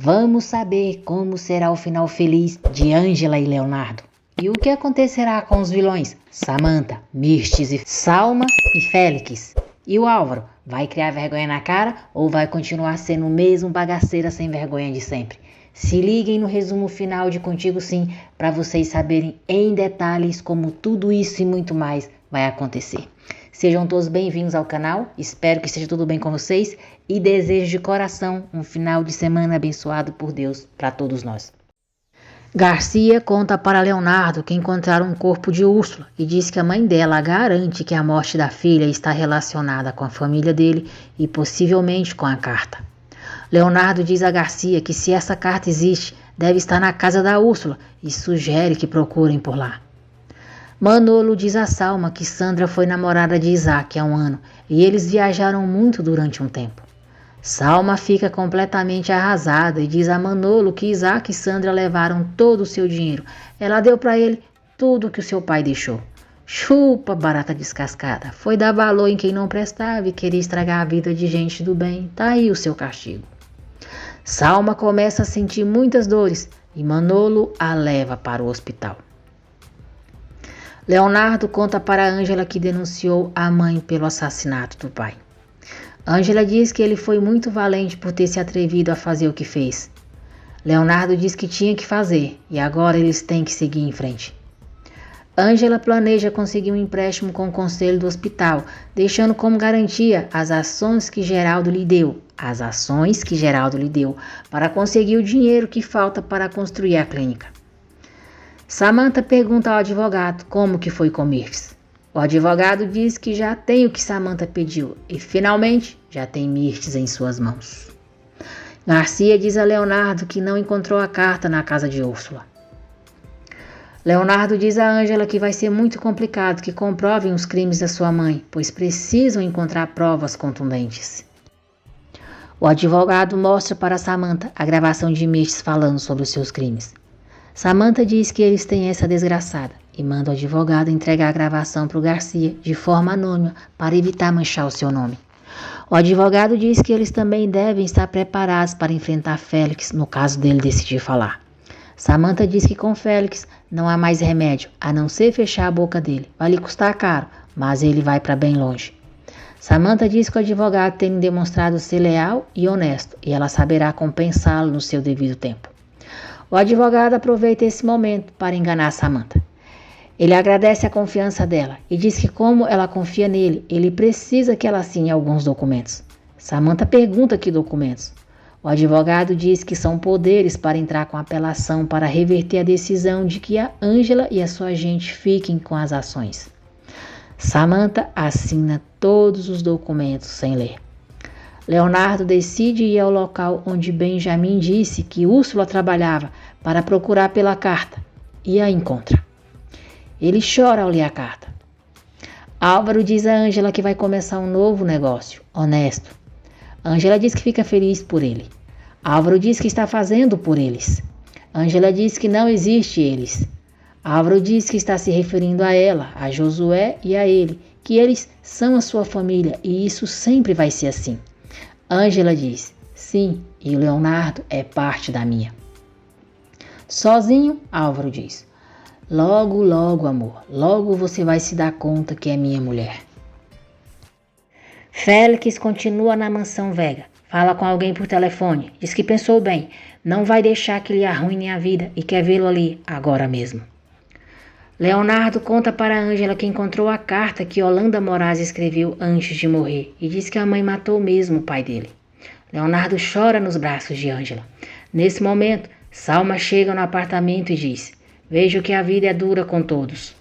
Vamos saber como será o final feliz de Ângela e Leonardo. E o que acontecerá com os vilões Samantha, Mirtes e Salma e Félix? E o Álvaro, vai criar vergonha na cara ou vai continuar sendo o mesmo bagaceira sem vergonha de sempre? Se liguem no resumo final de Contigo Sim para vocês saberem em detalhes como tudo isso e muito mais vai acontecer. Sejam todos bem-vindos ao canal, espero que esteja tudo bem com vocês e desejo de coração um final de semana abençoado por Deus para todos nós. Garcia conta para Leonardo que encontraram um corpo de Úrsula e diz que a mãe dela garante que a morte da filha está relacionada com a família dele e possivelmente com a carta. Leonardo diz a Garcia que se essa carta existe, deve estar na casa da Úrsula e sugere que procurem por lá. Manolo diz a Salma que Sandra foi namorada de Isaac há um ano e eles viajaram muito durante um tempo. Salma fica completamente arrasada e diz a Manolo que Isaac e Sandra levaram todo o seu dinheiro. Ela deu para ele tudo que o seu pai deixou. Chupa, barata descascada. Foi dar valor em quem não prestava e queria estragar a vida de gente do bem. Tá aí o seu castigo. Salma começa a sentir muitas dores e Manolo a leva para o hospital. Leonardo conta para Ângela que denunciou a mãe pelo assassinato do pai. Ângela diz que ele foi muito valente por ter se atrevido a fazer o que fez. Leonardo diz que tinha que fazer e agora eles têm que seguir em frente. Ângela planeja conseguir um empréstimo com o conselho do hospital, deixando como garantia as ações que Geraldo lhe deu para conseguir o dinheiro que falta para construir a clínica. Samantha pergunta ao advogado como que foi com Mirtes. O advogado diz que já tem o que Samantha pediu e finalmente já tem Mirtes em suas mãos. Garcia diz a Leonardo que não encontrou a carta na casa de Úrsula. Leonardo diz a Ângela que vai ser muito complicado que comprovem os crimes da sua mãe, pois precisam encontrar provas contundentes. O advogado mostra para Samantha a gravação de Mirtes falando sobre os seus crimes. Samantha diz que eles têm essa desgraçada e manda o advogado entregar a gravação para o Garcia de forma anônima para evitar manchar o seu nome. O advogado diz que eles também devem estar preparados para enfrentar Félix no caso dele decidir falar. Samantha diz que com Félix não há mais remédio a não ser fechar a boca dele. Vai lhe custar caro, mas ele vai para bem longe. Samantha diz que o advogado tem demonstrado ser leal e honesto e ela saberá compensá-lo no seu devido tempo. O advogado aproveita esse momento para enganar Samantha. Ele agradece a confiança dela e diz que como ela confia nele, ele precisa que ela assine alguns documentos. Samantha pergunta que documentos. O advogado diz que são poderes para entrar com apelação para reverter a decisão de que a Ângela e a sua gente fiquem com as ações. Samantha assina todos os documentos sem ler. Leonardo decide ir ao local onde Benjamin disse que Úrsula trabalhava para procurar pela carta e a encontra. Ele chora ao ler a carta. Álvaro diz a Ângela que vai começar um novo negócio, honesto. Ângela diz que fica feliz por ele. Álvaro diz que está fazendo por eles. Ângela diz que não existe eles. Álvaro diz que está se referindo a ela, a Josué e a ele, que eles são a sua família e isso sempre vai ser assim. Ângela diz, sim, e o Leonardo é parte da minha. Sozinho, Álvaro diz, logo, logo, amor, logo você vai se dar conta que é minha mulher. Félix continua na mansão Vega, fala com alguém por telefone, diz que pensou bem, não vai deixar que lhe arruine a vida e quer vê-lo ali agora mesmo. Leonardo conta para Ângela que encontrou a carta que Yolanda Moraes escreveu antes de morrer e diz que a mãe matou mesmo o pai dele. Leonardo chora nos braços de Ângela. Nesse momento, Salma chega no apartamento e diz, vejo que a vida é dura com todos.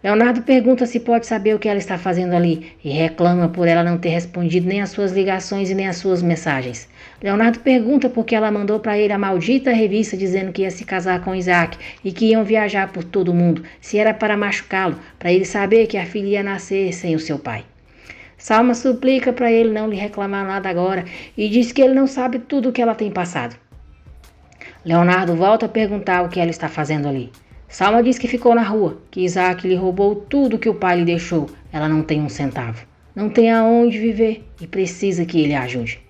Leonardo pergunta se pode saber o que ela está fazendo ali e reclama por ela não ter respondido nem às suas ligações e nem às suas mensagens. Leonardo pergunta por que ela mandou para ele a maldita revista dizendo que ia se casar com Isaac e que iam viajar por todo o mundo, se era para machucá-lo, para ele saber que a filha ia nascer sem o seu pai. Salma suplica para ele não lhe reclamar nada agora e diz que ele não sabe tudo o que ela tem passado. Leonardo volta a perguntar o que ela está fazendo ali. Salma diz que ficou na rua, que Isaac lhe roubou tudo que o pai lhe deixou. Ela não tem um centavo, não tem aonde viver e precisa que ele a ajude.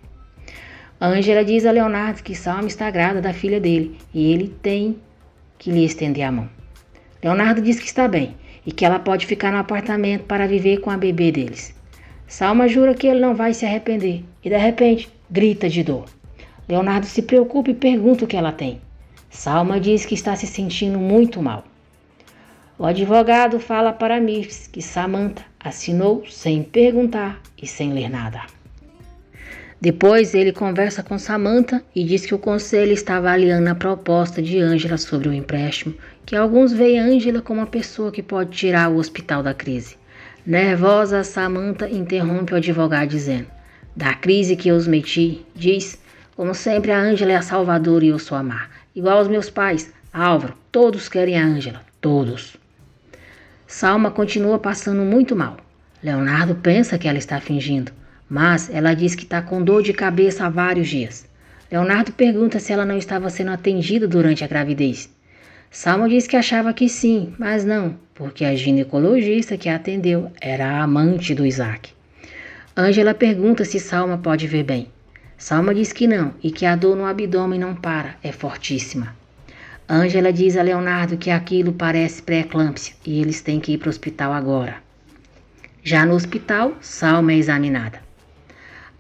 Ângela diz a Leonardo que Salma está grávida da filha dele e ele tem que lhe estender a mão. Leonardo diz que está bem e que ela pode ficar no apartamento para viver com a bebê deles. Salma jura que ele não vai se arrepender e de repente grita de dor. Leonardo se preocupa e pergunta o que ela tem. Salma diz que está se sentindo muito mal. O advogado fala para Mirtes que Samantha assinou sem perguntar e sem ler nada. Depois ele conversa com Samantha e diz que o conselho está avaliando a proposta de Ângela sobre o empréstimo, que alguns veem Ângela como uma pessoa que pode tirar o hospital da crise. Nervosa, Samantha interrompe o advogado dizendo: da crise que eu os meti, diz, como sempre a Ângela é a salvadora e eu sou a Mar. Igual aos meus pais, Álvaro, todos querem a Ângela, todos. Salma continua passando muito mal. Leonardo pensa que ela está fingindo, mas ela diz que está com dor de cabeça há vários dias. Leonardo pergunta se ela não estava sendo atendida durante a gravidez. Salma diz que achava que sim, mas não, porque a ginecologista que a atendeu era a amante do Isaac. Ângela pergunta se Salma pode ver bem. Salma diz que não e que a dor no abdômen não para, é fortíssima. Ângela diz a Leonardo que aquilo parece pré-eclâmpsia e eles têm que ir para o hospital agora. Já no hospital, Salma é examinada.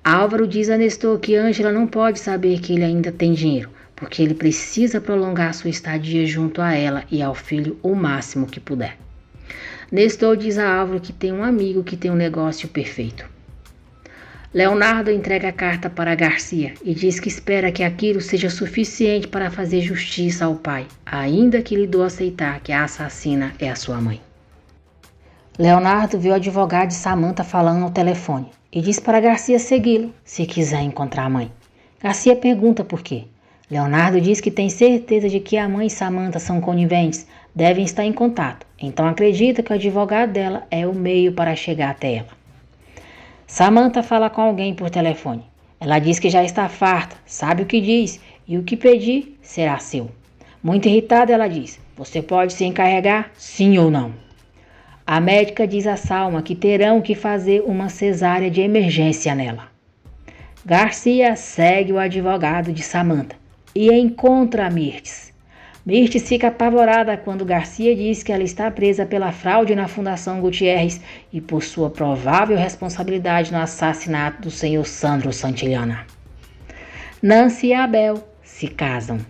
Álvaro diz a Nestor que Ângela não pode saber que ele ainda tem dinheiro, porque ele precisa prolongar sua estadia junto a ela e ao filho o máximo que puder. Nestor diz a Álvaro que tem um amigo que tem um negócio perfeito. Leonardo entrega a carta para Garcia e diz que espera que aquilo seja suficiente para fazer justiça ao pai, ainda que lhe doa aceitar que a assassina é a sua mãe. Leonardo vê o advogado de Samantha falando no telefone e diz para Garcia segui-lo se quiser encontrar a mãe. Garcia pergunta por quê. Leonardo diz que tem certeza de que a mãe e Samantha são coniventes, devem estar em contato, então acredita que o advogado dela é o meio para chegar até ela. Samantha fala com alguém por telefone. Ela diz que já está farta, sabe o que diz e o que pedir será seu. Muito irritada, ela diz: você pode se encarregar, sim ou não? A médica diz a Salma que terão que fazer uma cesárea de emergência nela. Garcia segue o advogado de Samantha e encontra a Mirtes. Mirtes fica apavorada quando Garcia diz que ela está presa pela fraude na Fundação Gutierrez e por sua provável responsabilidade no assassinato do senhor Sandro Santillana. Nancy e Abel se casam.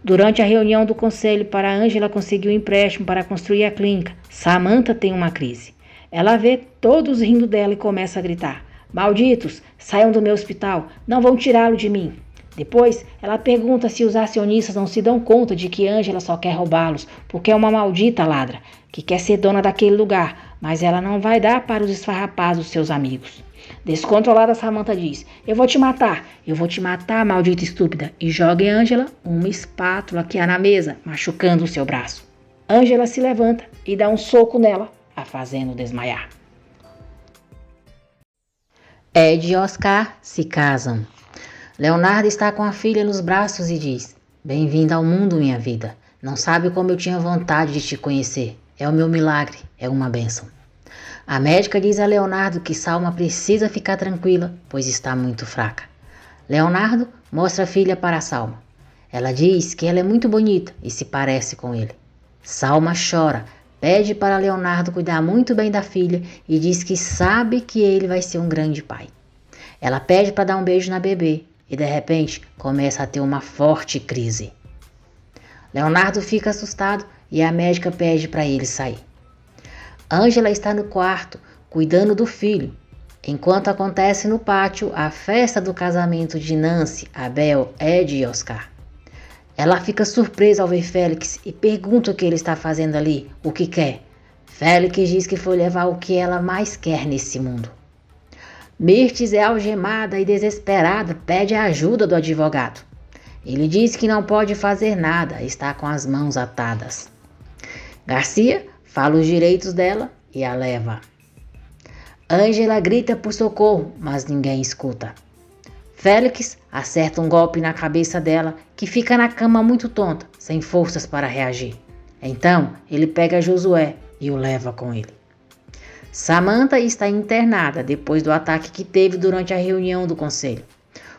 Durante a reunião do conselho para Ângela conseguir um empréstimo para construir a clínica, Samantha tem uma crise. Ela vê todos rindo dela e começa a gritar: malditos, saiam do meu hospital, não vão tirá-lo de mim. Depois, ela pergunta se os acionistas não se dão conta de que Ângela só quer roubá-los, porque é uma maldita ladra, que quer ser dona daquele lugar, mas ela não vai dar para os esfarrapados dos seus amigos. Descontrolada, Samantha diz: eu vou te matar, maldita estúpida, e joga em Ângela uma espátula que há na mesa, machucando o seu braço. Ângela se levanta e dá um soco nela, a fazendo desmaiar. Ed e Oscar se casam. Leonardo está com a filha nos braços e diz: bem-vinda ao mundo, minha vida. Não sabe como eu tinha vontade de te conhecer. É o meu milagre, é uma bênção. A médica diz a Leonardo que Salma precisa ficar tranquila, pois está muito fraca. Leonardo mostra a filha para Salma. Ela diz que ela é muito bonita e se parece com ele. Salma chora, pede para Leonardo cuidar muito bem da filha e diz que sabe que ele vai ser um grande pai. Ela pede para dar um beijo na bebê e de repente começa a ter uma forte crise. Leonardo fica assustado e a médica pede para ele sair. Ângela está no quarto cuidando do filho, enquanto acontece no pátio a festa do casamento de Nancy, Abel, Ed e Oscar. Ela fica surpresa ao ver Félix e pergunta o que ele está fazendo ali, o que quer. Félix diz que foi levar o que ela mais quer nesse mundo. Mirtes é algemada e desesperada, pede a ajuda do advogado. Ele diz que não pode fazer nada, está com as mãos atadas. Garcia fala os direitos dela e a leva. Ângela grita por socorro, mas ninguém escuta. Félix acerta um golpe na cabeça dela, que fica na cama muito tonta, sem forças para reagir. Então, ele pega Josué e o leva com ele. Samantha está internada depois do ataque que teve durante a reunião do conselho.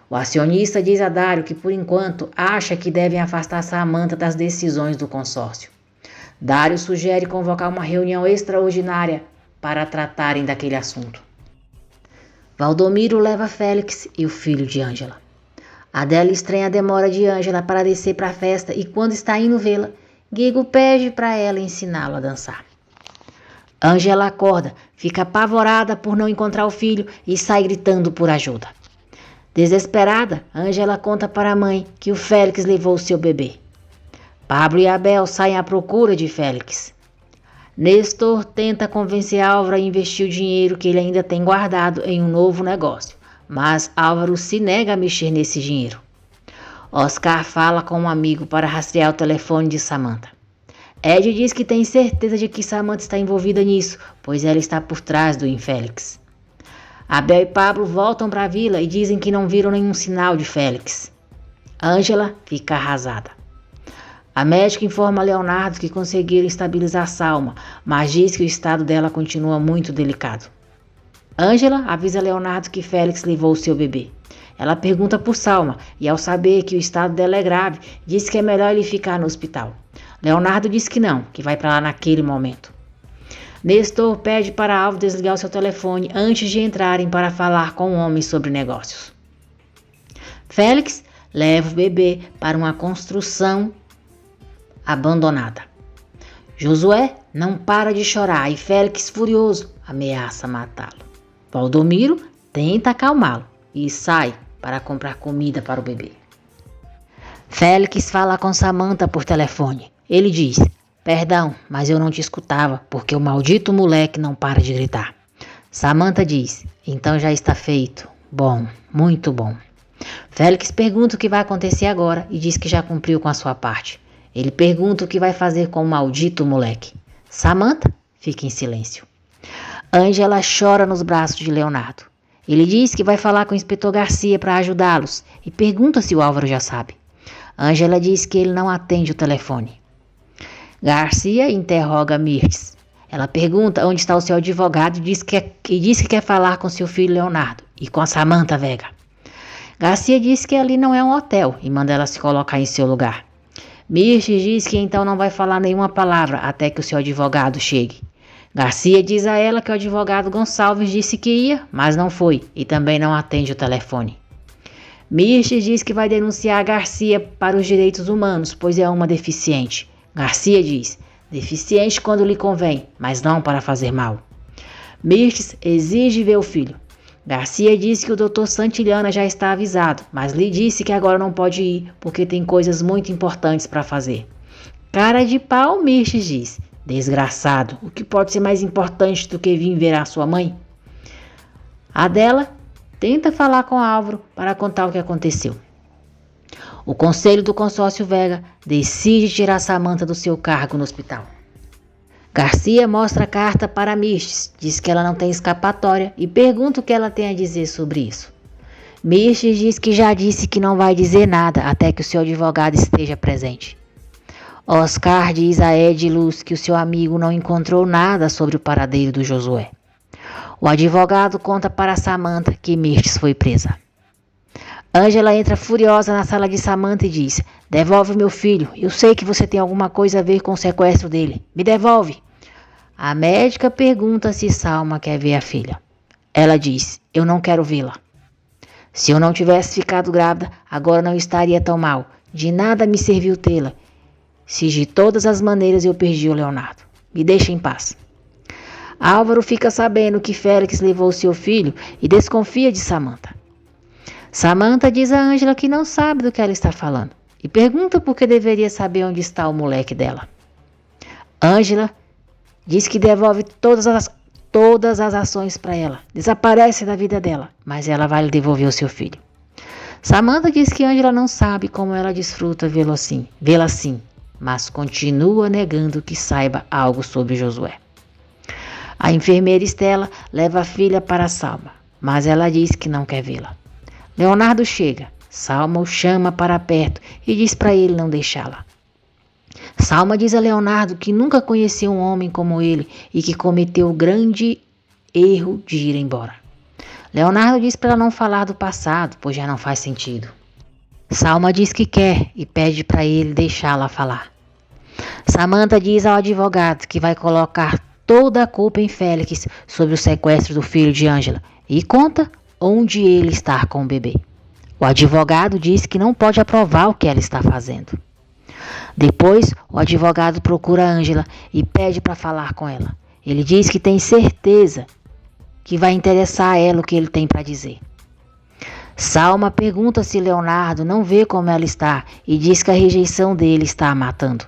O acionista diz a Dário que, por enquanto, acha que devem afastar Samantha das decisões do consórcio. Dário sugere convocar uma reunião extraordinária para tratarem daquele assunto. Valdomiro leva Félix e o filho de Ângela. Adélia estranha a demora de Ângela para descer para a festa e, quando está indo vê-la, Guigo pede para ela ensiná-lo a dançar. Ângela acorda, fica apavorada por não encontrar o filho e sai gritando por ajuda. Desesperada, Ângela conta para a mãe que o Félix levou seu bebê. Pablo e Abel saem à procura de Félix. Nestor tenta convencer Álvaro a investir o dinheiro que ele ainda tem guardado em um novo negócio, mas Álvaro se nega a mexer nesse dinheiro. Oscar fala com um amigo para rastrear o telefone de Samantha. Ed diz que tem certeza de que Samantha está envolvida nisso, pois ela está por trás do Félix. Abel e Pablo voltam para a vila e dizem que não viram nenhum sinal de Félix. Ângela fica arrasada. A médica informa a Leonardo que conseguiram estabilizar Salma, mas diz que o estado dela continua muito delicado. Ângela avisa Leonardo que Félix levou seu bebê. Ela pergunta por Salma e, ao saber que o estado dela é grave, diz que é melhor ele ficar no hospital. Leonardo diz que não, que vai para lá naquele momento. Nestor pede para Alvo desligar o seu telefone antes de entrarem para falar com o homem sobre negócios. Félix leva o bebê para uma construção abandonada. Josué não para de chorar e Félix, furioso, ameaça matá-lo. Valdomiro tenta acalmá-lo e sai para comprar comida para o bebê. Félix fala com Samantha por telefone. Ele diz: "Perdão, mas eu não te escutava, porque o maldito moleque não para de gritar." Samantha diz: "Então já está feito. Bom, muito bom." Félix pergunta o que vai acontecer agora e diz que já cumpriu com a sua parte. Ele pergunta o que vai fazer com o maldito moleque. Samantha fica em silêncio. Ângela chora nos braços de Leonardo. Ele diz que vai falar com o inspetor Garcia para ajudá-los e pergunta se o Álvaro já sabe. Ângela diz que ele não atende o telefone. Garcia interroga Mirtes. Ela pergunta onde está o seu advogado e diz que quer falar com seu filho Leonardo e com a Samantha Vega. Garcia diz que ali não é um hotel e manda ela se colocar em seu lugar. Mirtes diz que então não vai falar nenhuma palavra até que o seu advogado chegue. Garcia diz a ela que o advogado Gonçalves disse que ia, mas não foi e também não atende o telefone. Mirtes diz que vai denunciar Garcia para os direitos humanos, pois é uma deficiente. Garcia diz: deficiente quando lhe convém, mas não para fazer mal. Mirtes exige ver o filho. Garcia disse que o Dr. Santillana já está avisado, mas lhe disse que agora não pode ir porque tem coisas muito importantes para fazer. Cara de pau, Mirtes diz: desgraçado, o que pode ser mais importante do que vir ver a sua mãe? Adela tenta falar com Álvaro para contar o que aconteceu. O conselho do consórcio Vega decide tirar Samantha do seu cargo no hospital. Garcia mostra a carta para Mirtes, diz que ela não tem escapatória e pergunta o que ela tem a dizer sobre isso. Mirtes diz que já disse que não vai dizer nada até que o seu advogado esteja presente. Oscar diz a Ed Luz que o seu amigo não encontrou nada sobre o paradeiro do Josué. O advogado conta para Samantha que Mirtes foi presa. Ângela entra furiosa na sala de Samantha e diz: devolve meu filho, eu sei que você tem alguma coisa a ver com o sequestro dele, me devolve. A médica pergunta se Salma quer ver a filha. Ela diz: eu não quero vê-la. Se eu não tivesse ficado grávida, agora não estaria tão mal, de nada me serviu tê-la. Se de todas as maneiras eu perdi o Leonardo, me deixa em paz. Álvaro fica sabendo que Félix levou seu filho e desconfia de Samantha. Samantha diz a Ângela que não sabe do que ela está falando e pergunta por que deveria saber onde está o moleque dela. Ângela diz que devolve todas as ações para ela, desaparece da vida dela, mas ela vai lhe devolver o seu filho. Samantha diz que Ângela não sabe como ela desfruta vê-la assim, mas continua negando que saiba algo sobre Josué. A enfermeira Estela leva a filha para Salma, mas ela diz que não quer vê-la. Leonardo chega, Salma o chama para perto e diz para ele não deixá-la. Salma diz a Leonardo que nunca conheceu um homem como ele e que cometeu o grande erro de ir embora. Leonardo diz para ela não falar do passado, pois já não faz sentido. Salma diz que quer e pede para ele deixá-la falar. Samantha diz ao advogado que vai colocar toda a culpa em Félix sobre o sequestro do filho de Ângela e conta onde ele está com o bebê. O advogado diz que não pode aprovar o que ela está fazendo. Depois, o advogado procura Ângela e pede para falar com ela. Ele diz que tem certeza que vai interessar a ela o que ele tem para dizer. Salma pergunta se Leonardo não vê como ela está e diz que a rejeição dele está a matando.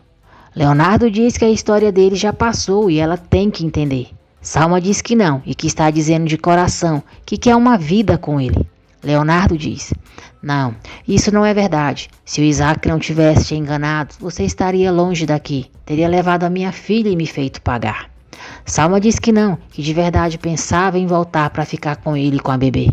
Leonardo diz que a história dele já passou e ela tem que entender. Salma diz que não e que está dizendo de coração que quer uma vida com ele. Leonardo diz: não, isso não é verdade. Se o Isaac não tivesse te enganado, você estaria longe daqui. Teria levado a minha filha e me feito pagar. Salma diz que não, que de verdade pensava em voltar para ficar com ele e com a bebê.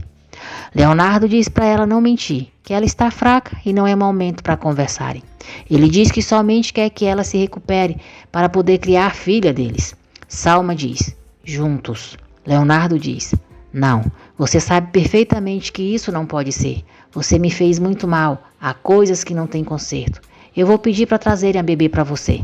Leonardo diz para ela não mentir, que ela está fraca e não é momento para conversarem. Ele diz que somente quer que ela se recupere para poder criar a filha deles. Salma diz: juntos. Leonardo diz: não, você sabe perfeitamente que isso não pode ser. Você me fez muito mal, há coisas que não têm conserto. Eu vou pedir para trazerem a bebê para você.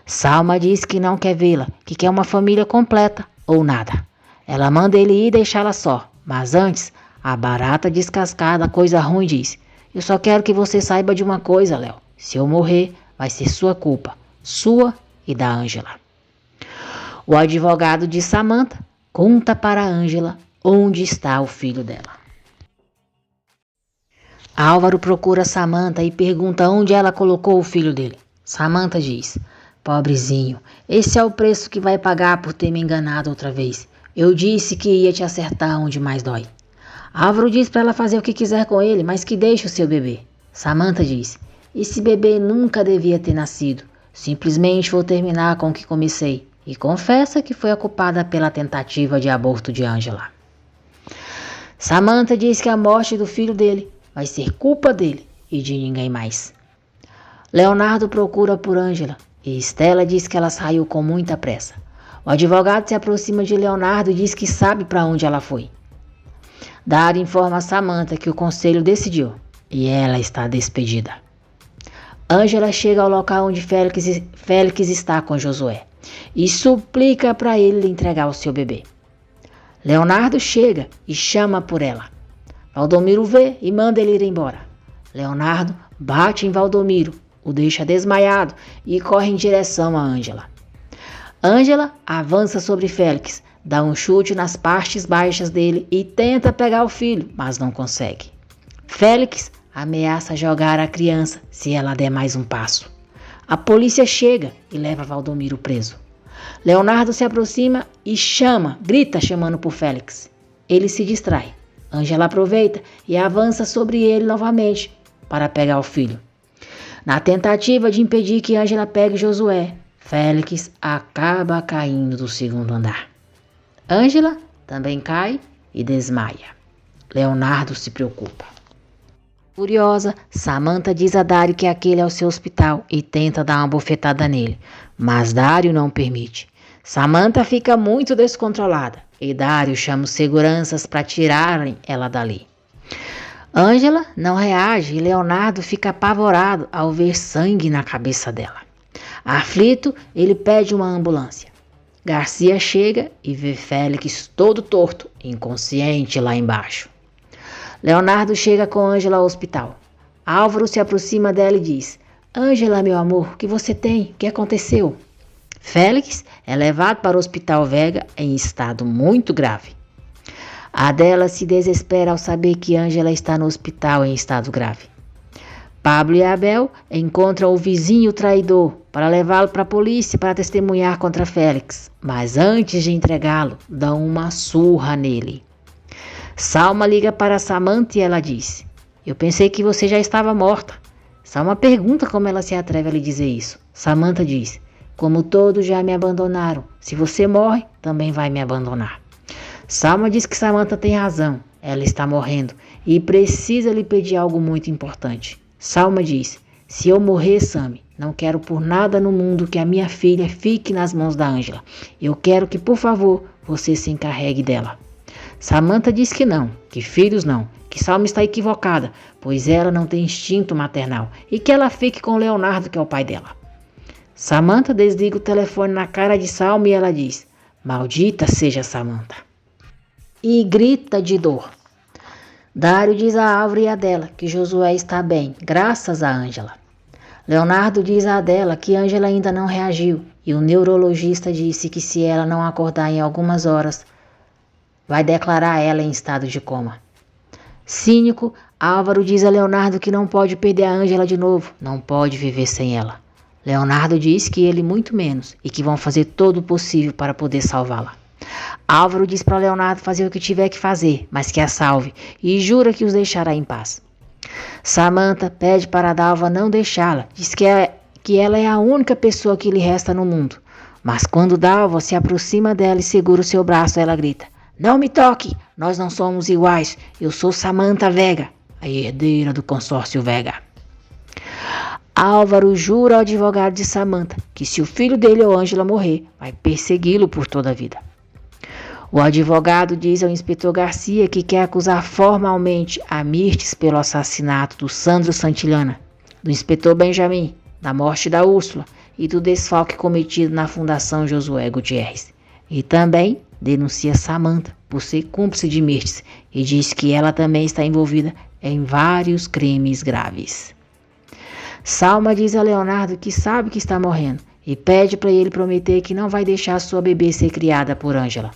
Salma diz que não quer vê-la, que quer uma família completa ou nada. Ela manda ele ir e deixá-la só, mas antes, a barata descascada, coisa ruim, diz: eu só quero que você saiba de uma coisa, Léo. Se eu morrer, vai ser sua culpa, sua e da Ângela. O advogado de Samantha conta para Ângela onde está o filho dela. Álvaro procura Samantha e pergunta onde ela colocou o filho dele. Samantha diz: pobrezinho, esse é o preço que vai pagar por ter me enganado outra vez. Eu disse que ia te acertar onde mais dói. Álvaro diz para ela fazer o que quiser com ele, mas que deixe o seu bebê. Samantha diz: esse bebê nunca devia ter nascido. Simplesmente vou terminar com o que comecei. E confessa que foi a culpada pela tentativa de aborto de Ângela. Samantha diz que a morte do filho dele vai ser culpa dele e de ninguém mais. Leonardo procura por Ângela e Estela diz que ela saiu com muita pressa. O advogado se aproxima de Leonardo e diz que sabe para onde ela foi. Dário informa a Samantha que o conselho decidiu e ela está despedida. Ângela chega ao local onde Félix está com Josué e suplica para ele entregar o seu bebê. Leonardo chega e chama por ela. Valdomiro vê e manda ele ir embora. Leonardo bate em Valdomiro, o deixa desmaiado e corre em direção a Ângela. Ângela avança sobre Félix, dá um chute nas partes baixas dele e tenta pegar o filho, mas não consegue. Félix ameaça jogar a criança se ela der mais um passo. A polícia chega e leva Valdomiro preso. Leonardo se aproxima e grita chamando por Félix. Ele se distrai. Ângela aproveita e avança sobre ele novamente para pegar o filho. Na tentativa de impedir que Ângela pegue Josué, Félix acaba caindo do segundo andar. Ângela também cai e desmaia. Leonardo se preocupa. Furiosa, Samantha diz a Dário que aquele é o seu hospital e tenta dar uma bofetada nele, mas Dário não permite. Samantha fica muito descontrolada e Dário chama os seguranças para tirarem ela dali. Ângela não reage e Leonardo fica apavorado ao ver sangue na cabeça dela. Aflito, ele pede uma ambulância. Garcia chega e vê Félix todo torto, inconsciente lá embaixo. Leonardo chega com Ângela ao hospital. Álvaro se aproxima dela e diz: Ângela, meu amor, o que você tem? O que aconteceu? Félix é levado para o Hospital Vega em estado muito grave. Adela se desespera ao saber que Ângela está no hospital em estado grave. Pablo e Abel encontram o vizinho traidor para levá-lo para a polícia para testemunhar contra Félix, mas antes de entregá-lo, dão uma surra nele. Salma liga para Samantha e ela diz: eu pensei que você já estava morta. Salma pergunta como ela se atreve a lhe dizer isso. Samantha diz: como todos já me abandonaram, se você morre, também vai me abandonar. Salma diz que Samantha tem razão, ela está morrendo e precisa lhe pedir algo muito importante. Salma diz: se eu morrer, Sami, não quero por nada no mundo que a minha filha fique nas mãos da Ângela. Eu quero que, por favor, você se encarregue dela. Samantha diz que não, que filhos não, que Salma está equivocada, pois ela não tem instinto maternal e que ela fique com Leonardo, que é o pai dela. Samantha desliga o telefone na cara de Salma e ela diz: maldita seja Samantha. E grita de dor. Dário diz a Álvaro e a Adela que Josué está bem, graças a Ângela. Leonardo diz a Adela que Ângela ainda não reagiu e o neurologista disse que se ela não acordar em algumas horas, vai declarar ela em estado de coma. Cínico, Álvaro diz a Leonardo que não pode perder a Ângela de novo, não pode viver sem ela. Leonardo diz que ele muito menos e que vão fazer todo o possível para poder salvá-la. Álvaro diz para Leonardo fazer o que tiver que fazer, mas que a salve, e jura que os deixará em paz. Samantha pede para Dalva não deixá-la, diz que ela é a única pessoa que lhe resta no mundo. Mas quando Dalva se aproxima dela e segura o seu braço, ela grita: não me toque, nós não somos iguais, eu sou Samantha Vega, a herdeira do consórcio Vega. Álvaro jura ao advogado de Samantha que se o filho dele ou Ângela morrer, vai persegui-lo por toda a vida. O advogado diz ao inspetor Garcia que quer acusar formalmente a Mirtes pelo assassinato do Sandro Santillana, do inspetor Benjamin, da morte da Úrsula e do desfalque cometido na Fundação Josué Gutierrez. E também denuncia Samantha por ser cúmplice de Mirtes e diz que ela também está envolvida em vários crimes graves. Salma diz a Leonardo que sabe que está morrendo e pede para ele prometer que não vai deixar sua bebê ser criada por Ângela.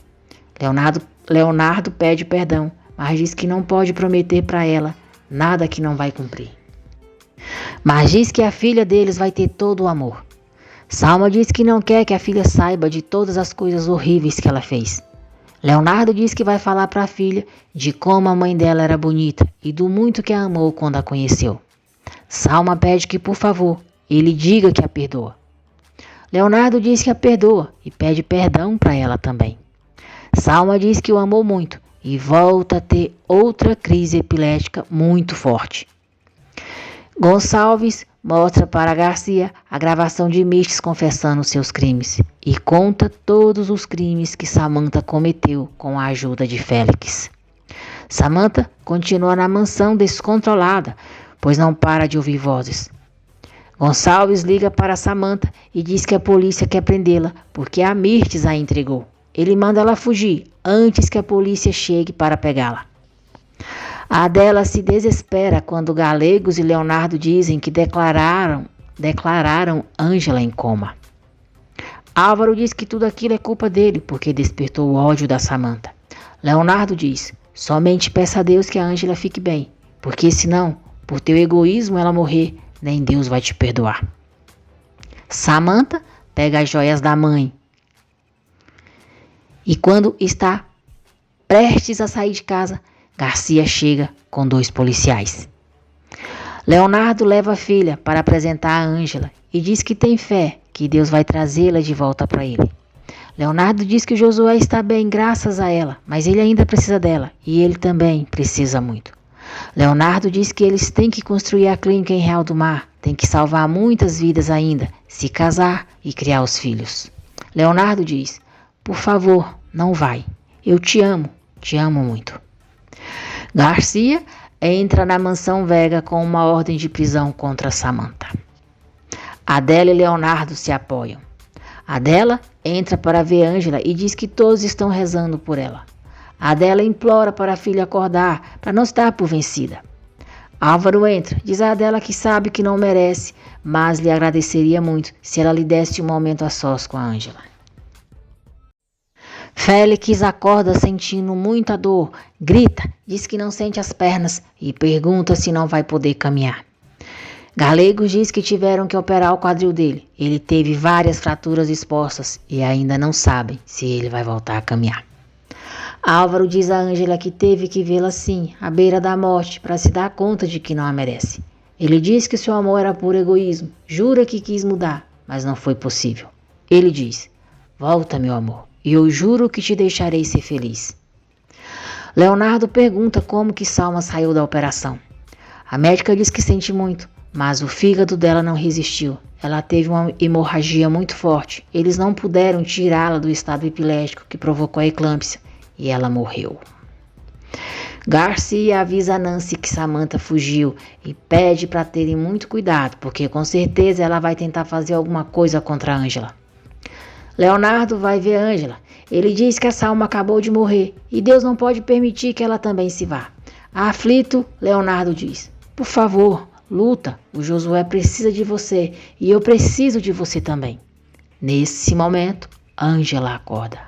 Leonardo pede perdão, mas diz que não pode prometer para ela nada que não vai cumprir. Mas diz que a filha deles vai ter todo o amor. Salma diz que não quer que a filha saiba de todas as coisas horríveis que ela fez. Leonardo diz que vai falar para a filha de como a mãe dela era bonita e do muito que a amou quando a conheceu. Salma pede que, por favor, ele diga que a perdoa. Leonardo diz que a perdoa e pede perdão para ela também. Salma diz que o amou muito e volta a ter outra crise epilética muito forte. Gonçalves mostra para Garcia a gravação de Mirtes confessando seus crimes e conta todos os crimes que Samantha cometeu com a ajuda de Félix. Samantha continua na mansão descontrolada, pois não para de ouvir vozes. Gonçalves liga para Samantha e diz que a polícia quer prendê-la porque a Mirtes a entregou. Ele manda ela fugir antes que a polícia chegue para pegá-la. A Adela se desespera quando Galegos e Leonardo dizem que declararam Ângela em coma. Álvaro diz que tudo aquilo é culpa dele porque despertou o ódio da Samantha. Leonardo diz: somente peça a Deus que a Ângela fique bem, porque senão, por teu egoísmo ela morrer, nem Deus vai te perdoar. Samantha pega as joias da mãe e quando está prestes a sair de casa, Garcia chega com 2 policiais. Leonardo leva a filha para apresentar a Ângela e diz que tem fé que Deus vai trazê-la de volta para ele. Leonardo diz que Josué está bem graças a ela, mas ele ainda precisa dela e ele também precisa muito. Leonardo diz que eles têm que construir a clínica em Real do Mar, têm que salvar muitas vidas ainda, se casar e criar os filhos. Leonardo diz: por favor, não vai. Eu te amo muito. Garcia entra na mansão Vega com uma ordem de prisão contra Samantha. Adela e Leonardo se apoiam. Adela entra para ver Ângela e diz que todos estão rezando por ela. Adela implora para a filha acordar, para não estar por vencida. Álvaro entra, diz a Adela que sabe que não merece, mas lhe agradeceria muito se ela lhe desse um momento a sós com a Ângela. Félix acorda sentindo muita dor, grita, diz que não sente as pernas e pergunta se não vai poder caminhar. Galegos diz que tiveram que operar o quadril dele. Ele teve várias fraturas expostas e ainda não sabem se ele vai voltar a caminhar. Álvaro diz a Ângela que teve que vê-la assim, à beira da morte, para se dar conta de que não a merece. Ele diz que seu amor era puro egoísmo, jura que quis mudar, mas não foi possível. Ele diz: volta, meu amor, e eu juro que te deixarei ser feliz. Leonardo pergunta como que Salma saiu da operação. A médica diz que sente muito, mas o fígado dela não resistiu. Ela teve uma hemorragia muito forte. Eles não puderam tirá-la do estado epilético que provocou a eclâmpsia e ela morreu. Garcia avisa a Nancy que Samantha fugiu e pede para terem muito cuidado, porque com certeza ela vai tentar fazer alguma coisa contra a Angela. Leonardo vai ver Angela. Ele diz que a Salma acabou de morrer e Deus não pode permitir que ela também se vá. Aflito, Leonardo diz: por favor, luta, o Josué precisa de você e eu preciso de você também. Nesse momento, Angela acorda.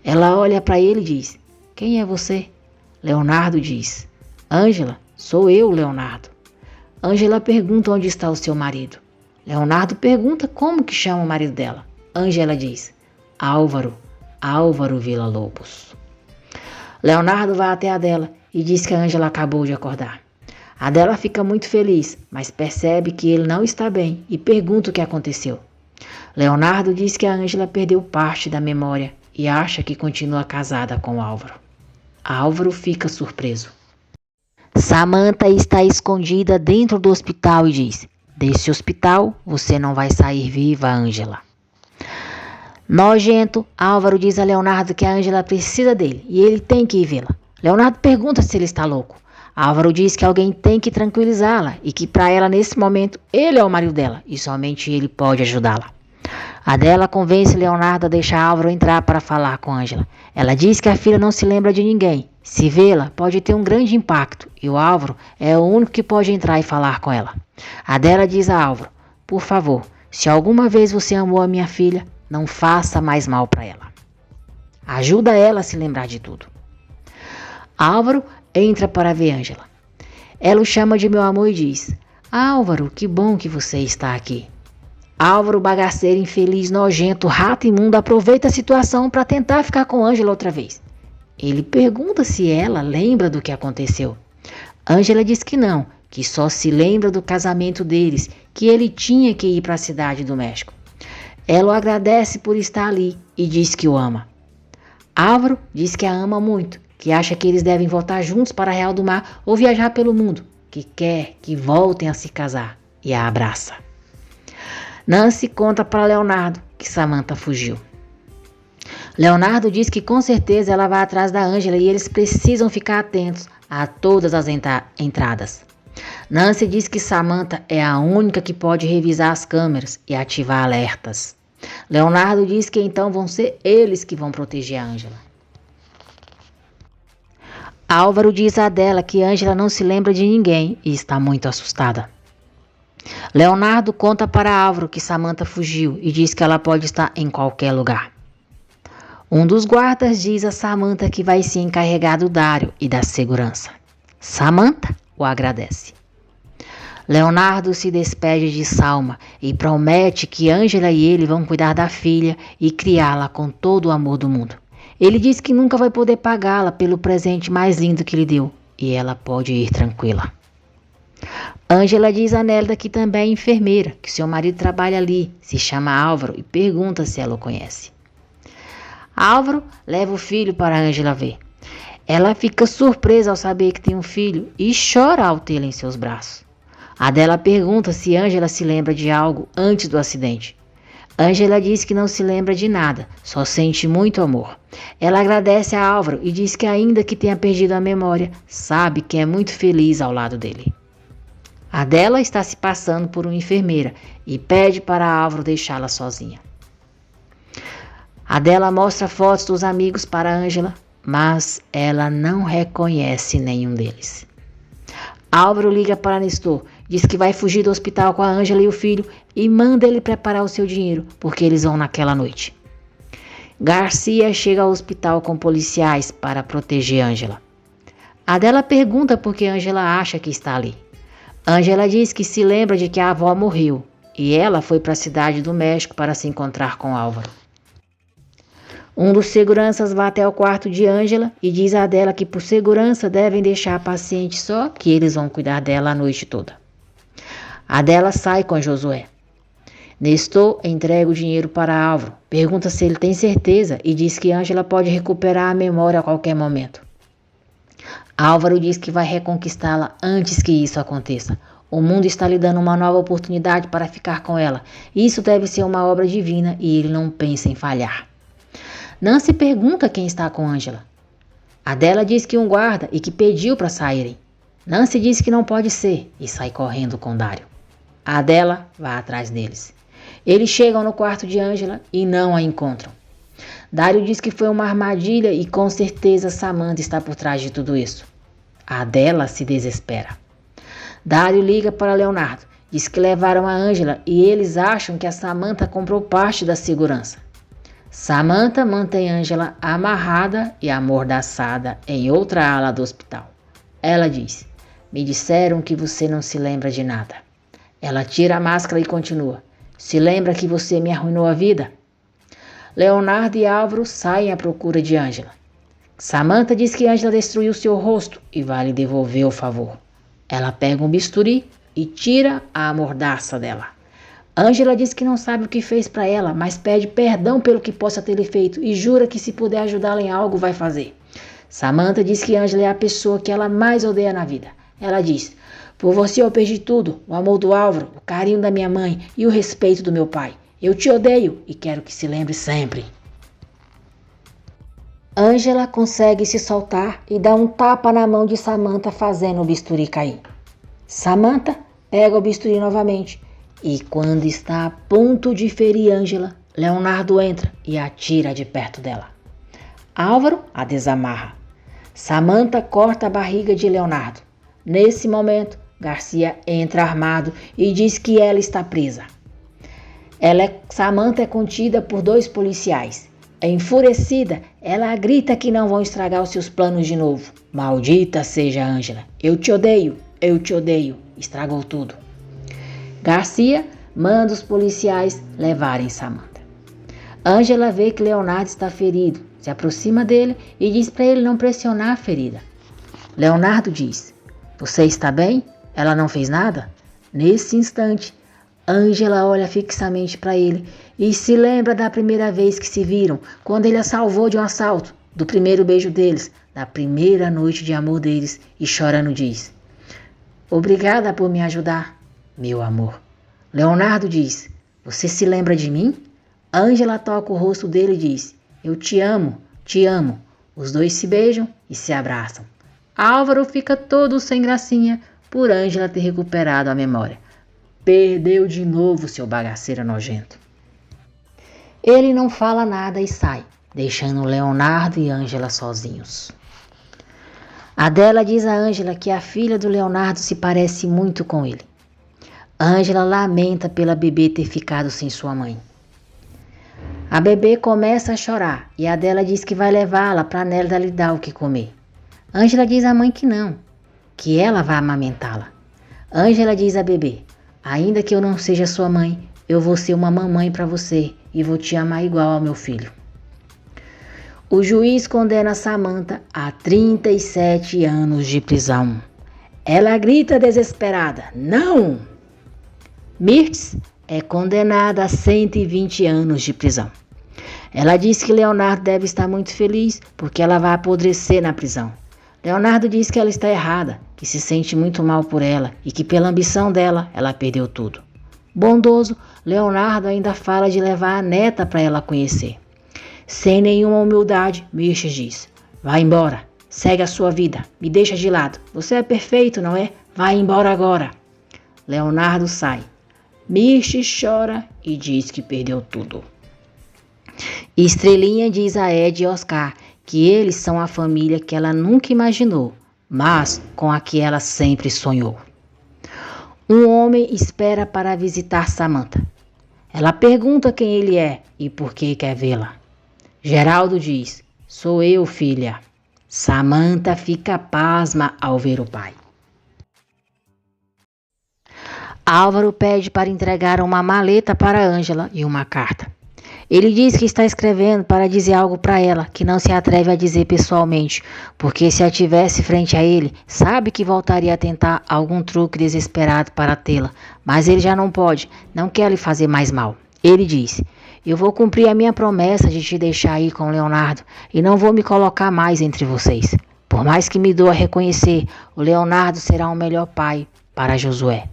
Ela olha para ele e diz: quem é você? Leonardo diz: Angela, sou eu, Leonardo. Angela pergunta onde está o seu marido. Leonardo pergunta como que chama o marido dela. Angela diz: Álvaro Villa-Lobos. Leonardo vai até a Adela e diz que a Angela acabou de acordar. A Adela fica muito feliz, mas percebe que ele não está bem e pergunta o que aconteceu. Leonardo diz que a Angela perdeu parte da memória e acha que continua casada com Álvaro. Álvaro fica surpreso. Samantha está escondida dentro do hospital e diz: desse hospital você não vai sair viva, Angela. Nojento, Álvaro diz a Leonardo que a Angela precisa dele e ele tem que ir vê-la. Leonardo pergunta se ele está louco. Álvaro diz que alguém tem que tranquilizá-la e que para ela nesse momento ele é o marido dela e somente ele pode ajudá-la. Adela convence Leonardo a deixar Álvaro entrar para falar com Angela. Ela diz que a filha não se lembra de ninguém. Se vê-la, pode ter um grande impacto e o Álvaro é o único que pode entrar e falar com ela. Adela diz a Álvaro: por favor, se alguma vez você amou a minha filha, não faça mais mal para ela. Ajuda ela a se lembrar de tudo. Álvaro entra para ver Angela. Ela o chama de meu amor e diz: Álvaro, que bom que você está aqui. Álvaro, bagaceiro, infeliz, nojento, rato imundo, aproveita a situação para tentar ficar com Angela outra vez. Ele pergunta se ela lembra do que aconteceu. Angela diz que não, que só se lembra do casamento deles, que ele tinha que ir para a cidade do México. Ela o agradece por estar ali e diz que o ama. Álvaro diz que a ama muito, que acha que eles devem voltar juntos para Real do Mar ou viajar pelo mundo, que quer que voltem a se casar e a abraça. Nancy conta para Leonardo que Samantha fugiu. Leonardo diz que com certeza ela vai atrás da Angela e eles precisam ficar atentos a todas as entradas. Nancy diz que Samantha é a única que pode revisar as câmeras e ativar alertas. Leonardo diz que então vão ser eles que vão proteger a Angela. Álvaro diz a Adela que Angela não se lembra de ninguém e está muito assustada. Leonardo conta para Álvaro que Samantha fugiu e diz que ela pode estar em qualquer lugar. Um dos guardas diz a Samantha que vai se encarregar do Dário e da segurança. Samantha o agradece. Leonardo se despede de Salma e promete que Angela e ele vão cuidar da filha e criá-la com todo o amor do mundo. Ele diz que nunca vai poder pagá-la pelo presente mais lindo que lhe deu e ela pode ir tranquila. Angela diz a Nélida que também é enfermeira, que seu marido trabalha ali, se chama Álvaro e pergunta se ela o conhece. Álvaro leva o filho para Angela ver. Ela fica surpresa ao saber que tem um filho e chora ao tê-lo em seus braços. Adela pergunta se Angela se lembra de algo antes do acidente. Angela diz que não se lembra de nada, só sente muito amor. Ela agradece a Álvaro e diz que ainda que tenha perdido a memória, sabe que é muito feliz ao lado dele. Adela está se passando por uma enfermeira e pede para Álvaro deixá-la sozinha. Adela mostra fotos dos amigos para Angela, mas ela não reconhece nenhum deles. Álvaro liga para Nestor, diz que vai fugir do hospital com a Angela e o filho e manda ele preparar o seu dinheiro, porque eles vão naquela noite. Garcia chega ao hospital com policiais para proteger Angela. Adela pergunta por que Angela acha que está ali. Angela diz que se lembra de que a avó morreu e ela foi para a cidade do México para se encontrar com Álvaro. Um dos seguranças vai até o quarto de Angela e diz a Adela que por segurança devem deixar a paciente só, que eles vão cuidar dela a noite toda. Adela sai com Josué. Nestor entrega o dinheiro para Álvaro, pergunta se ele tem certeza e diz que Angela pode recuperar a memória a qualquer momento. Álvaro diz que vai reconquistá-la antes que isso aconteça. O mundo está lhe dando uma nova oportunidade para ficar com ela. Isso deve ser uma obra divina e ele não pensa em falhar. Nancy pergunta quem está com Angela. Adela diz que um guarda e que pediu para saírem. Nancy diz que não pode ser e sai correndo com Dário. Adela vai atrás deles. Eles chegam no quarto de Ângela e não a encontram. Dário diz que foi uma armadilha e com certeza Samantha está por trás de tudo isso. Adela se desespera. Dário liga para Leonardo, diz que levaram a Ângela e eles acham que a Samantha comprou parte da segurança. Samantha mantém Ângela amarrada e amordaçada em outra ala do hospital. Ela diz: "Me disseram que você não se lembra de nada." Ela tira a máscara e continua: "Se lembra que você me arruinou a vida?" Leonardo e Álvaro saem à procura de Ângela. Samantha diz que Ângela destruiu seu rosto e vai lhe devolver o favor. Ela pega um bisturi e tira a mordaça dela. Ângela diz que não sabe o que fez para ela, mas pede perdão pelo que possa ter lhe feito e jura que se puder ajudá-la em algo vai fazer. Samantha diz que Ângela é a pessoa que ela mais odeia na vida. Ela diz: "Por você eu perdi tudo, o amor do Álvaro, o carinho da minha mãe e o respeito do meu pai. Eu te odeio e quero que se lembre sempre." Ângela consegue se soltar e dá um tapa na mão de Samantha, fazendo o bisturi cair. Samantha pega o bisturi novamente e quando está a ponto de ferir Ângela, Leonardo entra e atira de perto dela. Álvaro a desamarra. Samantha corta a barriga de Leonardo. Nesse momento, Garcia entra armado e diz que ela está presa. Samantha é contida por 2 policiais. Enfurecida, ela grita que não vão estragar os seus planos de novo. "Maldita seja Ângela. Eu te odeio, eu te odeio." Estragou tudo. Garcia manda os policiais levarem Samantha. Ângela vê que Leonardo está ferido, se aproxima dele e diz para ele não pressionar a ferida. Leonardo diz: "Você está bem? Ela não fez nada?" Nesse instante, Ângela olha fixamente para ele e se lembra da primeira vez que se viram, quando ele a salvou de um assalto, do primeiro beijo deles, da primeira noite de amor deles, e chorando diz: "Obrigada por me ajudar, meu amor." Leonardo diz: "Você se lembra de mim?" Ângela toca o rosto dele e diz: "Eu te amo, te amo." Os 2 se beijam e se abraçam. Álvaro fica todo sem gracinha por Ângela ter recuperado a memória. Perdeu de novo, seu bagaceiro nojento. Ele não fala nada e sai, deixando Leonardo e Ângela sozinhos. Adela diz a Ângela que a filha do Leonardo se parece muito com ele. Ângela lamenta pela bebê ter ficado sem sua mãe. A bebê começa a chorar e Adela diz que vai levá-la para Nélida lhe dar o que comer. Ângela diz à mãe que não, que ela vai amamentá-la. Ângela diz à bebê: "Ainda que eu não seja sua mãe, eu vou ser uma mamãe para você e vou te amar igual ao meu filho." O juiz condena Samantha a 37 anos de prisão. Ela grita desesperada: "Não!" Mirtz é condenada a 120 anos de prisão. Ela diz que Leonardo deve estar muito feliz porque ela vai apodrecer na prisão. Leonardo diz que ela está errada, que se sente muito mal por ela e que pela ambição dela, ela perdeu tudo. Bondoso, Leonardo ainda fala de levar a neta para ela conhecer. Sem nenhuma humildade, Mirtz diz: "Vai embora, segue a sua vida, me deixa de lado. Você é perfeito, não é? Vai embora agora." Leonardo sai. Mirtz chora e diz que perdeu tudo. Estrelinha diz a Ed e Oscar que eles são a família que ela nunca imaginou, mas com a que ela sempre sonhou. Um homem espera para visitar Samantha. Ela pergunta quem ele é e por que quer vê-la. Geraldo diz: "Sou eu, filha." Samantha fica pasma ao ver o pai. Álvaro pede para entregar uma maleta para Ângela e uma carta. Ele diz que está escrevendo para dizer algo para ela que não se atreve a dizer pessoalmente, porque se a tivesse frente a ele, sabe que voltaria a tentar algum truque desesperado para tê-la, mas ele já não pode, não quer lhe fazer mais mal. Ele diz: "Eu vou cumprir a minha promessa de te deixar ir com Leonardo e não vou me colocar mais entre vocês. Por mais que me doa reconhecer, o Leonardo será um melhor pai para Josué.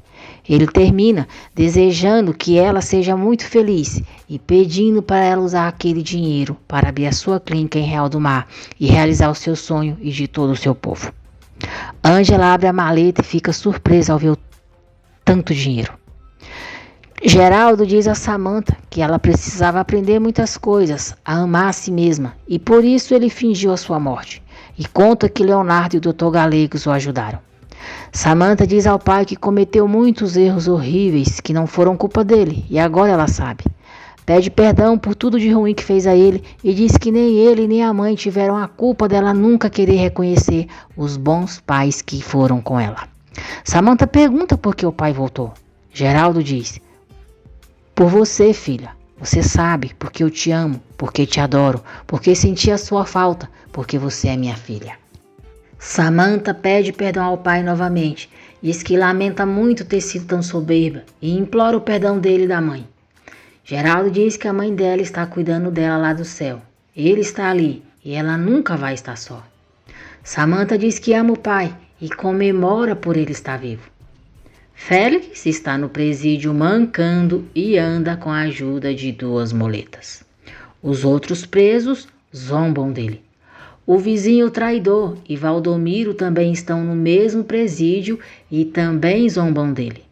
Ele termina desejando que ela seja muito feliz e pedindo para ela usar aquele dinheiro para abrir a sua clínica em Real do Mar e realizar o seu sonho e de todo o seu povo. Ângela abre a maleta e fica surpresa ao ver tanto dinheiro. Geraldo diz a Samantha que ela precisava aprender muitas coisas, a amar a si mesma, e por isso ele fingiu a sua morte, e conta que Leonardo e o Dr. Galegos o ajudaram. Samantha diz ao pai que cometeu muitos erros horríveis que não foram culpa dele, e agora ela sabe. Pede perdão por tudo de ruim que fez a ele e diz que nem ele nem a mãe tiveram a culpa dela nunca querer reconhecer os bons pais que foram com ela. Samantha pergunta por que o pai voltou. Geraldo diz: por você, filha. Você sabe, porque eu te amo, porque te adoro, porque senti a sua falta, porque você é minha filha. Samantha pede perdão ao pai novamente, diz que lamenta muito ter sido tão soberba e implora o perdão dele e da mãe. Geraldo diz que a mãe dela está cuidando dela lá do céu. Ele está ali e ela nunca vai estar só. Samantha diz que ama o pai e comemora por ele estar vivo. Félix está no presídio mancando e anda com a ajuda de 2 muletas. Os outros presos zombam dele. O vizinho traidor e Valdomiro também estão no mesmo presídio e também zombam dele.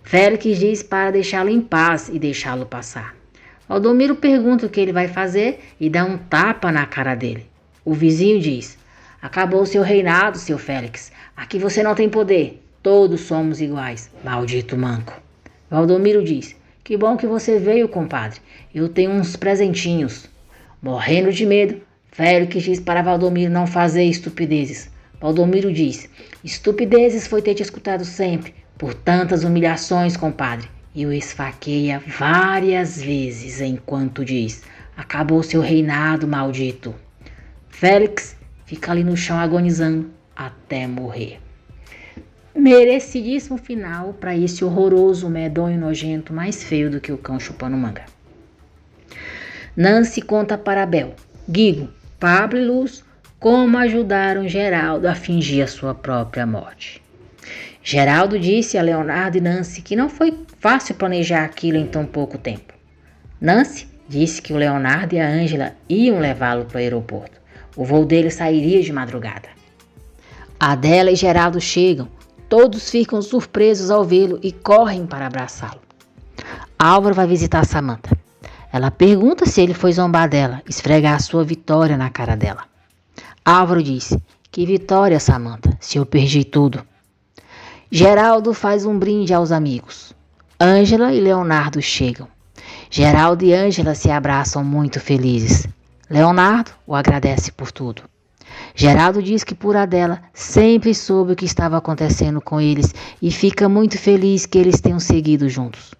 Félix diz para deixá-lo em paz e deixá-lo passar. Valdomiro pergunta o que ele vai fazer e dá um tapa na cara dele. O vizinho diz: acabou seu reinado, seu Félix. Aqui você não tem poder. Todos somos iguais, maldito manco. Valdomiro diz: que bom que você veio, compadre. Eu tenho uns presentinhos. Morrendo de medo, Félix diz para Valdomiro não fazer estupidezes. Valdomiro diz: estupidezes foi ter te escutado sempre, por tantas humilhações, compadre. E o esfaqueia várias vezes enquanto diz: acabou seu reinado, maldito. Félix fica ali no chão agonizando até morrer. Merecidíssimo final para esse horroroso, medonho, nojento, mais feio do que o cão chupando manga. Nancy conta para Bel, Guigo, Pablo e Luz como ajudaram Geraldo a fingir a sua própria morte. Geraldo disse a Leonardo e Nancy que não foi fácil planejar aquilo em tão pouco tempo. Nancy disse que o Leonardo e a Ângela iam levá-lo para o aeroporto. O voo dele sairia de madrugada. Adela e Geraldo chegam. Todos ficam surpresos ao vê-lo e correm para abraçá-lo. Álvaro vai visitar Samantha. Ela pergunta se ele foi zombar dela, esfregar a sua vitória na cara dela. Álvaro diz: que vitória, Samantha, se eu perdi tudo. Geraldo faz um brinde aos amigos. Ângela e Leonardo chegam. Geraldo e Ângela se abraçam muito felizes. Leonardo o agradece por tudo. Geraldo diz que por Adela sempre soube o que estava acontecendo com eles e fica muito feliz que eles tenham seguido juntos.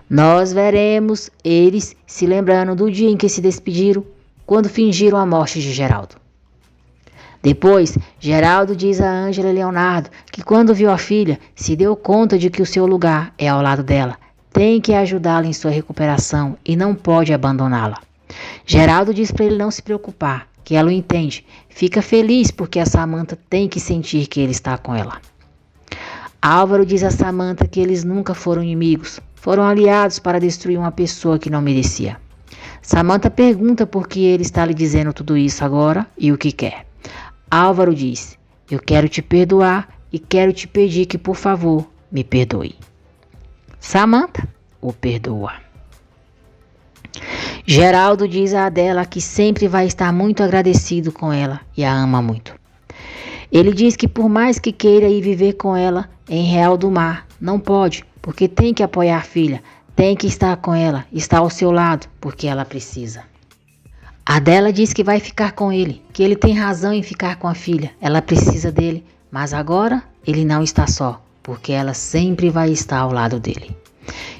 Nós veremos eles se lembrando do dia em que se despediram, quando fingiram a morte de Geraldo. Depois, Geraldo diz a Ângela e Leonardo que quando viu a filha, se deu conta de que o seu lugar é ao lado dela, tem que ajudá-la em sua recuperação e não pode abandoná-la. Geraldo diz para ele não se preocupar, que ela o entende, fica feliz porque a Samantha tem que sentir que ele está com ela. Álvaro diz a Samantha que eles nunca foram inimigos, foram aliados para destruir uma pessoa que não merecia. Samantha pergunta por que ele está lhe dizendo tudo isso agora e o que quer. Álvaro diz: eu quero te perdoar e quero te pedir que, por favor, me perdoe. Samantha o perdoa. Geraldo diz a Adela que sempre vai estar muito agradecido com ela e a ama muito. Ele diz que por mais que queira ir viver com ela em Real do Mar, não pode, porque tem que apoiar a filha, tem que estar com ela, estar ao seu lado, porque ela precisa. Adela diz que vai ficar com ele, que ele tem razão em ficar com a filha, ela precisa dele, mas agora ele não está só, porque ela sempre vai estar ao lado dele.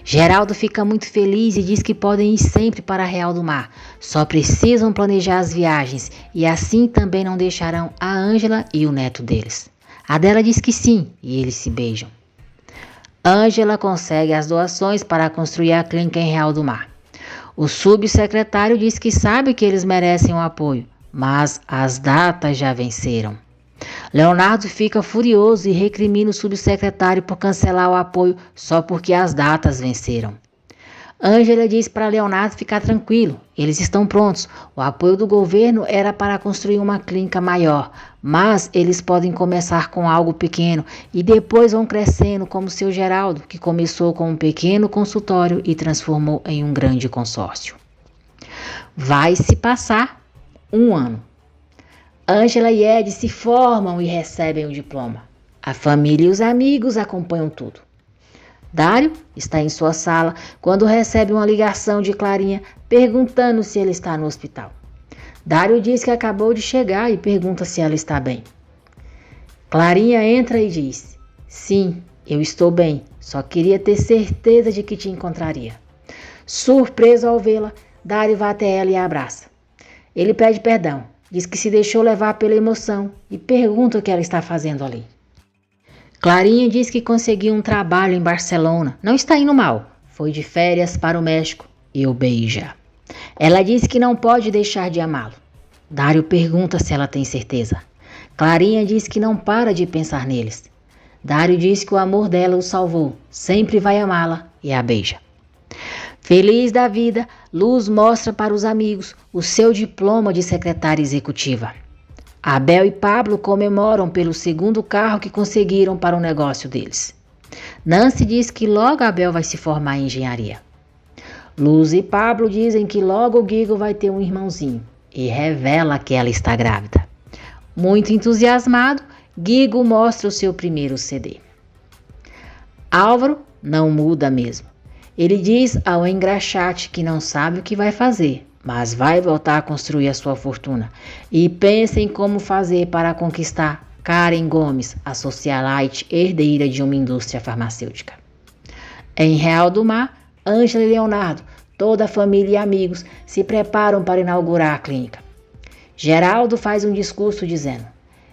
Geraldo fica muito feliz e diz que podem ir sempre para Real do Mar, só precisam planejar as viagens e assim também não deixarão a Ângela e o neto deles. Adela diz que sim e eles se beijam. Ângela consegue as doações para construir a clínica em Real do Mar. O subsecretário diz que sabe que eles merecem o apoio, mas as datas já venceram. Leonardo fica furioso e recrimina o subsecretário por cancelar o apoio só porque as datas venceram. Ângela diz para Leonardo ficar tranquilo, eles estão prontos. O apoio do governo era para construir uma clínica maior, mas eles podem começar com algo pequeno e depois vão crescendo, como seu Geraldo, que começou com um pequeno consultório e transformou em um grande consórcio. Vai se passar um ano. Ângela e Ed se formam e recebem o diploma. A família e os amigos acompanham tudo. Dário está em sua sala quando recebe uma ligação de Clarinha perguntando se ele está no hospital. Dário diz que acabou de chegar e pergunta se ela está bem. Clarinha entra e diz: sim, eu estou bem, só queria ter certeza de que te encontraria. Surpreso ao vê-la, Dário vai até ela e a abraça. Ele pede perdão, diz que se deixou levar pela emoção e pergunta o que ela está fazendo ali. Clarinha diz que conseguiu um trabalho em Barcelona, não está indo mal, foi de férias para o México e o beija. Ela diz que não pode deixar de amá-lo. Dário pergunta se ela tem certeza. Clarinha diz que não para de pensar neles. Dário diz que o amor dela o salvou, sempre vai amá-la e a beija. Feliz da vida, Luz mostra para os amigos o seu diploma de secretária executiva. Abel e Pablo comemoram pelo segundo carro que conseguiram para o negócio deles. Nancy diz que logo Abel vai se formar em engenharia. Luz e Pablo dizem que logo o Guigo vai ter um irmãozinho e revela que ela está grávida. Muito entusiasmado, Guigo mostra o seu primeiro CD. Álvaro não muda mesmo. Ele diz ao engraxate que não sabe o que vai fazer, mas vai voltar a construir a sua fortuna e pensa em como fazer para conquistar Karen Gomes, a socialite herdeira de uma indústria farmacêutica. Em Real do Mar, Ângela e Leonardo, toda a família e amigos, se preparam para inaugurar a clínica. Geraldo faz um discurso dizendo: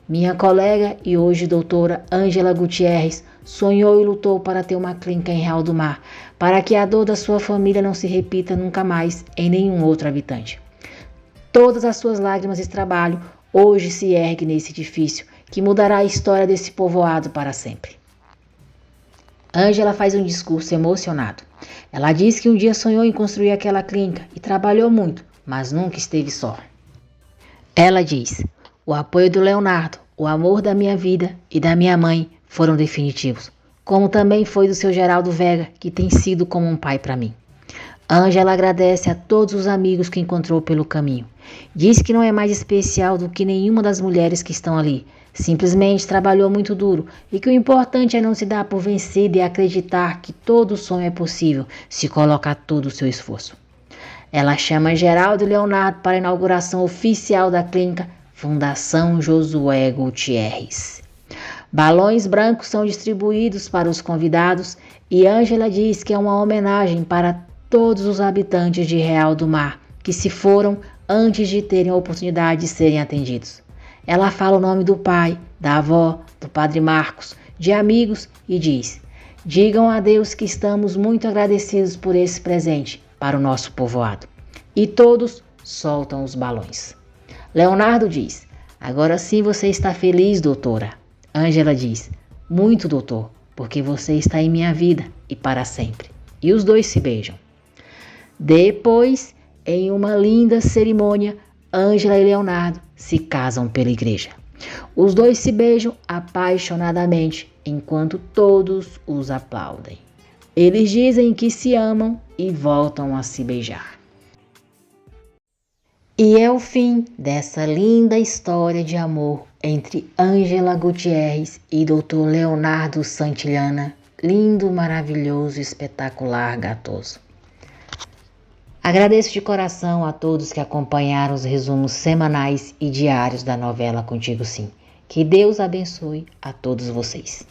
minha colega e hoje doutora Ângela Gutierrez sonhou e lutou para ter uma clínica em Real do Mar, para que a dor da sua família não se repita nunca mais em nenhum outro habitante. Todas as suas lágrimas e trabalho hoje se ergue nesse edifício, que mudará a história desse povoado para sempre. Ângela faz um discurso emocionado. Ela diz que um dia sonhou em construir aquela clínica e trabalhou muito, mas nunca esteve só. Ela diz: o apoio do Leonardo, o amor da minha vida e da minha mãe foram definitivos, como também foi do seu Geraldo Vega, que tem sido como um pai para mim. Ângela agradece a todos os amigos que encontrou pelo caminho. Diz que não é mais especial do que nenhuma das mulheres que estão ali. Simplesmente trabalhou muito duro e que o importante é não se dar por vencida e acreditar que todo sonho é possível se colocar todo o seu esforço. Ela chama Geraldo e Leonardo para a inauguração oficial da clínica Fundação Josué Gutierrez. Balões brancos são distribuídos para os convidados e Ângela diz que é uma homenagem para todos os habitantes de Real do Mar que se foram antes de terem a oportunidade de serem atendidos. Ela fala o nome do pai, da avó, do padre Marcos, de amigos e diz: digam a Deus que estamos muito agradecidos por esse presente para o nosso povoado. E todos soltam os balões. Leonardo diz: agora sim você está feliz, doutora. Ângela diz: muito, doutor, porque você está em minha vida e para sempre. E os dois se beijam. Depois, em uma linda cerimônia, Ângela e Leonardo se casam pela igreja. Os dois se beijam apaixonadamente, enquanto todos os aplaudem. Eles dizem que se amam e voltam a se beijar. E é o fim dessa linda história de amor entre Ângela Gutierrez e Dr. Leonardo Santillana. Lindo, maravilhoso, espetacular, gatoso. Agradeço de coração a todos que acompanharam os resumos semanais e diários da novela Contigo Sim. Que Deus abençoe a todos vocês.